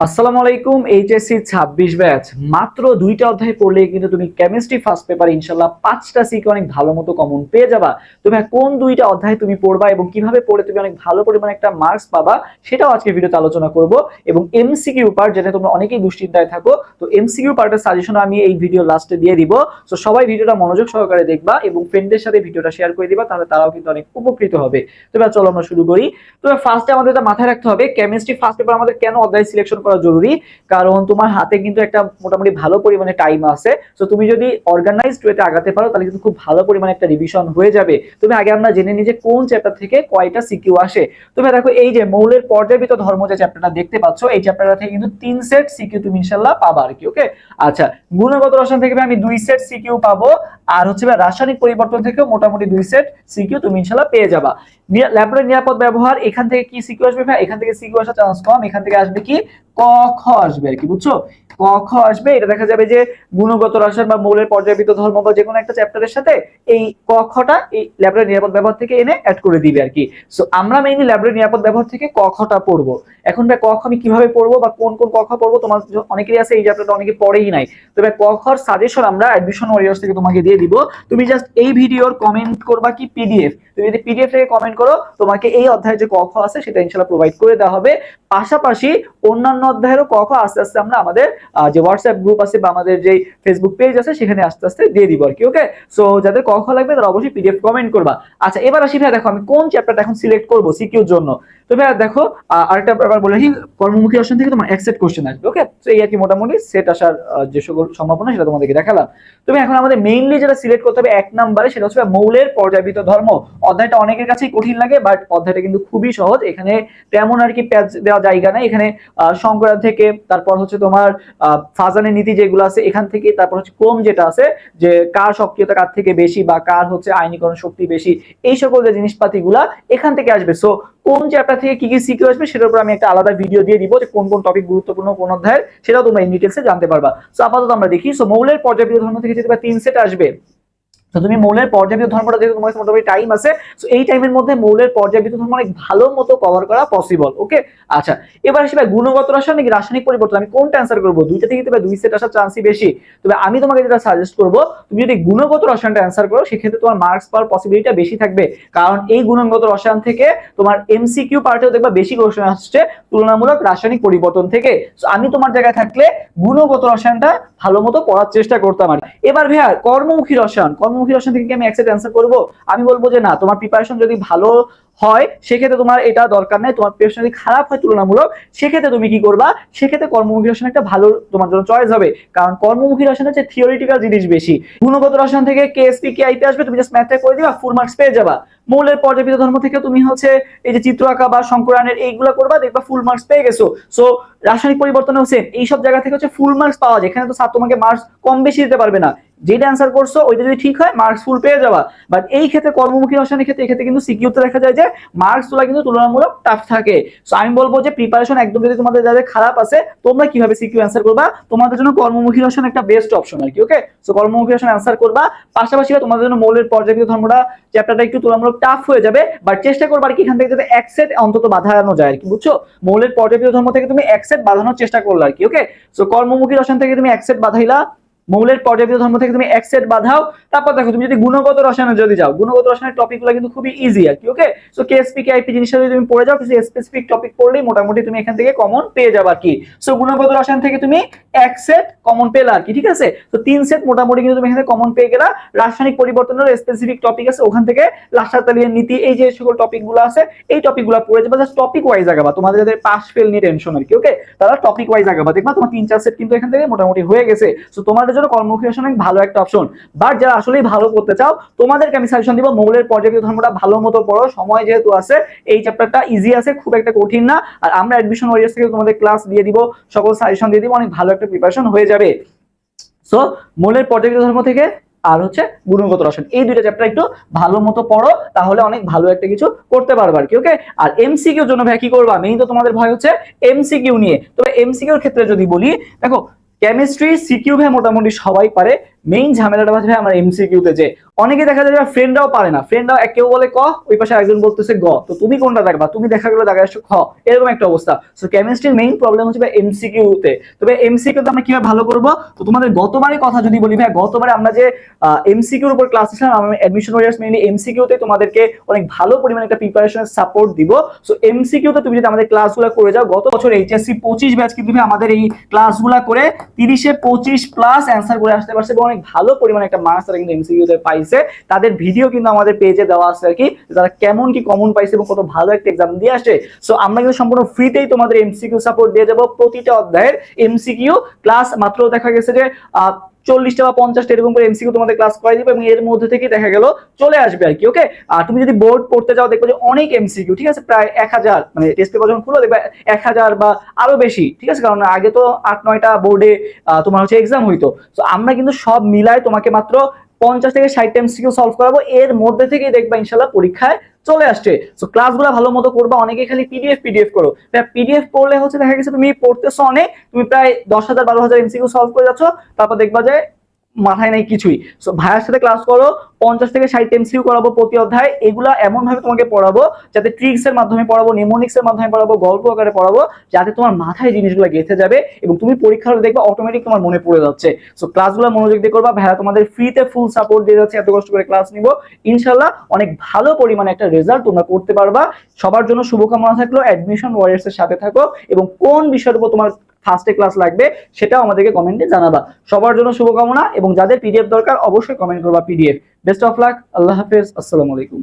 আসসালামু আলাইকুম। HSC 26 batch মাত্র 2টা অধ্যায় পড়লে কিন্তু তুমি কেমিস্ট্রি ফার্স্ট পেপার ইনশাআল্লাহ 5টা সিকে অনেক ভালো মতো কমন পেয়ে যাবা। তুমি কোন 2টা অধ্যায় তুমি পড়বা এবং কিভাবে পড়ে তুমি অনেক ভালো পরিমাণে একটা মার্কস পাবা সেটাও আজকে ভিডিওতে আলোচনা করব। এবং এমসিকিউ পার্ট, যেটা তোমরা অনেকেই দুশ্চিন্তায় থাকো, তো এমসিকিউ পার্টের সাজেশন আমি এই ভিডিও লাস্টে দিয়ে দিব। সো সবাই ভিডিওটা মনোযোগ সহকারে দেখবা এবং ফ্রেন্ডদের সাথে ভিডিওটা শেয়ার করে দিবা, তাহলে তারাও কিন্তু অনেক উপকৃত হবে। তো এবার চলো আমরা শুরু করি। তো ফার্স্টে আমাদের এটা মাথায় রাখতে হবে, কেমিস্ট্রি ফার্স্ট পেপার আমাদের কেন অধ্যায় সিলেকশন করা জরুরি। কারণ তোমার হাতে কিন্তু একটা মোটামুটি ভালো পরিমাণে টাইম আছে। সো তুমি যদি অর্গানাইজড ওয়েতে আগাতে পারো তাহলে কিন্তু খুব ভালো পরিমাণে একটা রিভিশন হয়ে যাবে। তুমি আগে আমরা জেনে নিই যে কোন চ্যাপ্টার থেকে কয়টা সিকিউ আসে। তুমি দেখো এই যে মৌলের পর্যায়বৃত্ত ধর্ম যে চ্যাপ্টারটা দেখতে পাচ্ছ, এই চ্যাপ্টারটা থেকে কিন্তু 3 সেট সিকিউ তুমি ইনশাআল্লাহ পাবা আর কি। ওকে, আচ্ছা, গুণগত রসায়ন থেকে আমি 2 সেট সিকিউ পাবো, আর হচ্ছে রাসায়নিক পরিবর্তন থেকেও মোটামুটি 2 সেট সিকিউ তুমি ইনশাআল্লাহ পেয়ে যাবা। ল্যাবরেটরি নিরাপদ ব্যবহার, এখান থেকে কি সিকিউ আসবে ভাই? এখান থেকে সিকিউ আসার চান্স কম, এখান থেকে আসবে কি ক খ আসবে আর কি, বুঝছো? ক খ আসবে। এটা দেখা যাবে যে গুণগত রসায়ন বা মৌলের পর্যায়বৃত্ত ধর্ম বা যে কোনো একটা চ্যাপ্টারের সাথে এই ক খটা এই ল্যাবরেটরি নিরাপদ ব্যবহার থেকে এনে অ্যাড করে দিবে আর কি। সো আমরা মেইনলি ল্যাবরেটরি নিরাপদ ব্যবহার থেকে ক খটা পড়বো। এখন ভাই ক খ আমি কিভাবে পড়বো বা কোন কোন ক খ পড়বো, তোমার অনেকেরই আছে এই চ্যাপ্টারটা অনেকে পড়েই নাই। তবে ক খর সাজেশন আমরা অ্যাডমিশন ওয়ারিয়র্স থেকে তোমাকে দিয়ে দিব। তুমি জাস্ট এই ভিডিওর কমেন্ট করবা কি পিডিএফ, তুমি যদি পিডিএফ থেকে কমেন্ট করো তোমাকে এই অধ্যায়ে যে ক খ আছে সেটা ইনশাআল্লাহ প্রোভাইড করে দেওয়া হবে। পাশাপাশি অন্যান্য অধ্যায়েরও ক খ আস্তে আস্তে আমরা আমাদের যে হোয়াটসঅ্যাপ গ্রুপ আছে বা আমাদের যে ফেসবুক পেজ আছে সেখানে আস্তে আস্তে দিয়ে দিব আর কি। ওকে, সো যাদের ক খ লাগবে তারা অবশ্যই পিডিএফ কমেন্ট করবা। আচ্ছা, এবার আসি ভাই, দেখো আমি কোন চ্যাপ্টারটা এখন সিলেক্ট করব সিকিউর জন্য। তো ভাই দেখো, আরেকটা ব্যাপার বলে রাখি, কর্মমুখী অপশন থেকে তোমার অ্যাকসেপ্ট কোশ্চেন আসবে। ওকে, তো এই আর কি মোটামুটি সেট আসার যে সকল সম্ভাবনা সেটা তোমাদেরকে দেখালাম। তুমি এখন আমাদের মেইনলি যেটা সিলেক্ট করতে হবে 1 নম্বরে, সেটা হচ্ছে মৌলের পর্যায়বৃত্ত ধর্ম। অধ্যায়টা অনেকের কাছেই কঠিন লাগে, বাট অধ্যায়টা কিন্তু খুবই সহজ। এখানে তেমন আর কি প্যাচ দেওয়া জায়গা নাই। এখানে সংকরায়ন থেকে, তারপর হচ্ছে তোমার ফাজানের নীতি যেগুলো আছে এখান থেকে, তারপর হচ্ছে ক্রোম যেটা আছে যে কার সক্রিয়তা কার থেকে বেশি বা কার হচ্ছে আয়নীকরণ শক্তি বেশি, এই সকল যে জিনিসপাতিগুলা এখান থেকে আসবে। সো কোন চ্যাপ্টার থেকে কি কি সিকিউ আসবে সেটার উপর আমি একটা আলাদা ভিডিও দিয়ে দিব, যে কোন কোন টপিক গুরুত্বপূর্ণ কোন অধ্যায়ের, সেটাও তোমরা ইন ডিটেইলসে জানতে পারবা। সো আপাতত আমরা দেখি। সো মৌলের পর্যায়বৃত্ত ধর্ম থেকে যেটা 3 সেট আসবে, তো তুমি মৌলের পর্যায়বৃত্ত ধর্মটা যেহেতু তোমার মোটামুটি টাইম আছে, সো এই টাইমের মধ্যে মৌলের পর্যায়বৃত্ত ধর্ম অনেক ভালো মতো কভার করা পসিবল। ওকে, আচ্ছা, এবার আসি ভাই গুণগত রসায়ন নাকি রাসায়নিক পরিবর্তন, আমি কোনটা অ্যান্সার করব? দুইটা থেকে তবে 2 সেট আসার চান্সই বেশি। তবে আমি তোমাকে যেটা সাজেস্ট করব, তুমি যদি গুণগত রসায়নটা অ্যান্সার করো সেক্ষেত্রে তোমার মার্কস পাওয়ার পসিবিলিটিটা বেশি থাকবে। কারণ এই গুণগত রসায়ন থেকে তোমার এমসিকিউ পার্টেও দেখবা বেশি কোশ্চেন আসছে তুলনামূলক রাসায়নিক পরিবর্তন থেকে। সো আমি তোমার জায়গায় থাকলে গুণগত রসায়নটা ভালো মতো পড়ার চেষ্টা করতাম। আর এবার ভাইয়া কর্মমুখী রসায়ন, কর্মমুখী রসায়ন থেকে কি আমি অ্যাকসেপ্ট অ্যান্সার করব? আমি বলবো যে না, তোমার প্রিপারেশন যদি ভালো হয় সেক্ষেত্রে তোমার এটা দরকার নেই। তোমার প্রিপারেশন যদি খারাপ হয় তুলনামূলক, সেক্ষেত্রে তুমি কি করবা? সেক্ষেত্রে কর্মমুখী রসায়ন একটা ভালো তোমার জন্য চয়েস হবে। কারণ কর্মমুখী রসায়ন হচ্ছে থিওরিটিক্যাল জিনিস বেশি। গুণগত রসায়ন থেকে কেএসপি কে আইতে আসবে, তুমি জাস্ট ম্যাথটা করে দিবা, ফুল মার্কস পেয়ে যাবা। মৌলের পর্যায়বৃত্ত ধর্ম থেকে তুমি হচ্ছে এই যে চিত্র আঁকা বা সংকরায়নের এইগুলো করবা, দেখবা ফুল মার্কস পেয়ে গেছো। সো রাসায়নিক পরিবর্তনও সেম, এইসব জায়গা থেকে হচ্ছে ফুল মার্কস পাওয়া যায়। এখানে তো স্যার তোমাকে মার্কস কম বেশি দিতে পারবে না, যেটা অ্যান্সার করছো ওইটা যদি ঠিক হয় মার্কস ফুল পেয়ে যাবা। বাট এই ক্ষেত্রে কর্মমুখী রসায়নের ক্ষেত্রে এক্ষেত্রে কিন্তু সিকিউতে দেখা যায় যে মার্কস তোলা কিন্তু তুলনামূলক টাফ থাকে। সো আমি বলবো যে প্রিপারেশন একদম যদি তোমাদের যাদের খারাপ আছে, তোমরা কিভাবে সিকিউ অ্যান্সার করবা, তোমাদের জন্য কর্মমুখী রসায়ন একটা বেস্ট অপশন আর কি। ওকে, সো কর্মমুখী রসায়ন অ্যান্সার করবা। পাশাপাশি তোমাদের জন্য মৌলের পর্যায়বৃত্ত ধর্মটা চ্যাপ্টারটা একটু তুলনামূলক টাফ হয়ে যাবে, বাট চেষ্টা করবা আর কি এখান থেকে যাতে এক সেট অন্তত বাঁধানো যায় আর কি, বুঝছো? মৌলের পর্যায়বৃত্ত ধর্ম থেকে তুমি এক সেট বাঁধানোর চেষ্টা করলে আর কি। ওকে, সো কর্মমুখী রসায়ন থেকে তুমি এক সেট বাঁধাইলা, মৌলের পর্যায়বৃত্ত ধর্ম থেকে তুমি এক সেট বাঁধাও। তারপর দেখো তুমি যদি গুণগত রসায়নে যদি যাও, গুণগত রসায়নের টপিকগুলো কিন্তু খুবই ইজি আর কি। ওকে, সো কেএসপি কেআইপি জিনিসটা যদি তুমি পড়ে যাও, কিছু স্পেসিফিক টপিক পড়লেই মোটামুটি তুমি এখান থেকে কমন পেয়ে যাবে আর কি। সো গুণগত রসায়ন থেকে তুমি এক সেট কমন পেলা আর কি, ঠিক আছে? তো 3 সেট মোটামুটি কিন্তু তুমি এখানে কমন পেয়ে গেলা। রাসায়নিক পরিবর্তনের স্পেসিফিক টপিক আছে, ওখান থেকে লাসাতালিয়ান নীতি, এই যে সকল টপিকগুলো আছে এই টপিকগুলো পড়ে যাবে। জাস্ট টপিক ওয়াইজ আগাবা, তোমাদের যাদের পাস ফেল নিয়ে টেনশন আর কি। ওকে, তারা টপিক ওয়াইজ আগাবা, দেখবা তোমার 3-4 সেট কিন্তু এখান থেকে মোটামুটি হয়ে গেছে। সো তোমাদের জন্য কর্মমুখী রসায়ন অনেক ভালো একটা অপশন। বাট যারা আসলেই ভালো করতে চাও, তোমাদেরকে আমি সাজেশন দিব মৌলের পর্যায়বৃত্ত ধর্মটা ভালো মতো পড়ো, সময় যেহেতু আছে, এই চ্যাপ্টারটা ইজি আছে, খুব একটা কঠিন না। আর আমরা অ্যাডমিশন ওয়ারিয়র্স থেকে তোমাদের ক্লাস দিয়ে দিব, সকল সাজেশন দিয়ে দিব, অনেক ভালো একটা প্রিপারেশন হয়ে যাবে। সো মৌলের পর্যায়বৃত্ত ধর্ম থেকে আর হচ্ছে গুণগত রসায়ন, এই দুইটা চ্যাপ্টার একটু ভালো মতো পড়ো, তাহলে অনেক ভালো একটা কিছু করতে পারবে আর কি। ওকে, আর এমসিকিউর জন্য ভাই কি করবা? মেইন তো তোমাদের ভয় হচ্ছে এমসিকিউ নিয়ে। তবে এমসিকিউর ক্ষেত্রে যদি বলি, দেখো কেমিস্ট্রি সিকিউ ভাই মোটামুটি সবাই পারে, মেইন ঝামেলাটা হচ্ছে আমার এমসিকিউতে যে অনেকে দেখা যায় ফ্রেন্ডরাও পারে না, ফ্রেন্ডরাও কেউ বলে ক, ওই পাশে একজন বলতেছে গ, তো তুমি কোনটা দেখবা? তুমি দেখা গেলো দেখা যাচ্ছে খ, এরকম একটা অবস্থা। সো কেমিস্ট্রির মেইন প্রবলেম হচ্ছে এমসিকিউতে। তবে এমসিকিউতে আমরা কিভাবে ভালো করবো? তো তোমাদের গতবারের কথা যদি বলি ভাই, গতবারে আমরা যে এমসিকিউর উপর ক্লাস নিলাম, আমি অ্যাডমিশন ওয়ারিয়ার্স মেইনলি এমসিকিউতে তোমাদেরকে অনেক ভালো পরিমাণে একটা প্রিপারেশনের সাপোর্ট দিব। সো এমসিকিউতে তুমি যদি আমাদের ক্লাসগুলো করে যাও, গত বছর এইচএসসি 25 ব্যাচ কিন্তু আমাদের এই ক্লাসগুলো করে 30-এ 25 প্লাস অ্যান্সার করে আসতে পারছে এবং অনেক ভালো পরিমাণে একটা মার্কস তারা কিন্তু এমসিকিউতে পাইছে। তাদের ভিডিও কিন্তু আমাদের পেজে দেওয়া আছে আর কি, তারা কেমন কি কমন পাইছে এবং কত ভালো একটা এক্সাম দিয়ে আসে। সো আমরা কিন্তু সম্পূর্ণ ফ্রিতেই তোমাদের এমসিকিউ সাপোর্ট দিয়ে যাবো। প্রতিটা অধ্যায়ের এমসিকিউ ক্লাস মাত্র দেখা গেছে যে 40টা বা 50টা এরকম করে এমসিকিউ তোমাদের ক্লাস করে দিবে এবং এর মধ্যে থেকে দেখা গেল চলে আসবে আর কি। ওকে, আর তুমি যদি বোর্ড পড়তে যাও দেখবে যে অনেক এমসিকিউ, ঠিক আছে, প্রায় 1000, মানে টেস্ট পেপার যখন খুলো দেখবে 1000 বা আরো বেশি, ঠিক আছে, কারণ আগে তো 8-9টা বোর্ডে তোমার হচ্ছে এক্সাম হইতো। তো আমরা কিন্তু সব মিলায় তোমাকে মাত্র 50 থেকে 60টা এমসিকিউ সলভ করাবো, এর মধ্যে থেকেই দেখবা ইনশাল্লাহ পরীক্ষায় চলে আসছে। সো ক্লাসগুলো ভালো মতো করবা। অনেকে খালি পিডিএফ করো, পিডিএফ পড়লে হচ্ছে দেখা গেছে তুমি পড়তেছো অনেক, তুমি প্রায় 10,000-12,000 এমসিকিউ সলভ করে যাচ্ছ, তারপর দেখবা যে মাথায় নাই কিছুই। সো ভাইয়ার সাথে ক্লাস করো, 50 থেকে 60 এমসিকিউ করাবো প্রতি অধ্যায়। এগুলা এমন ভাবে তোমাকে পড়াবো যাতে ট্রিক্স এর মাধ্যমে পড়াবো, নিমোনিক্স এর মাধ্যমে পড়াবো, গল্প আকারে পড়াবো, যাতে তোমার মাথায় জিনিসগুলো গেঁথে যাবে এবং তুমি পরীক্ষা হলে দেখবে অটোমেটিক তোমার মনে পড়ে যাচ্ছে। সো ক্লাসগুলো মনোযোগ দিয়ে করবা। ভাইয়া তোমাদের ফ্রিতে ফুল সাপোর্ট দিয়ে যাচ্ছে, এত কষ্ট করে ক্লাস নিব, ইনশাল্লাহ অনেক ভালো পরিমাণে একটা রেজাল্ট তোমরা করতে পারবা। সবার জন্য শুভকামনা থাকলো। অ্যাডমিশন ওয়ারিয়ার্স এর সাথে থাকো এবং কোন বিষয়ের উপর তোমার ফার্স্টে ক্লাস লাগবে সেটাও আমাদেরকে কমেন্টে জানাবা। সবার জন্য শুভকামনা এবং যাদের পিডিএফ দরকার অবশ্যই কমেন্ট করবা পিডিএফ। বেস্ট অফ লাক, আল্লাহ হাফেজ, আসসালামু আলাইকুম।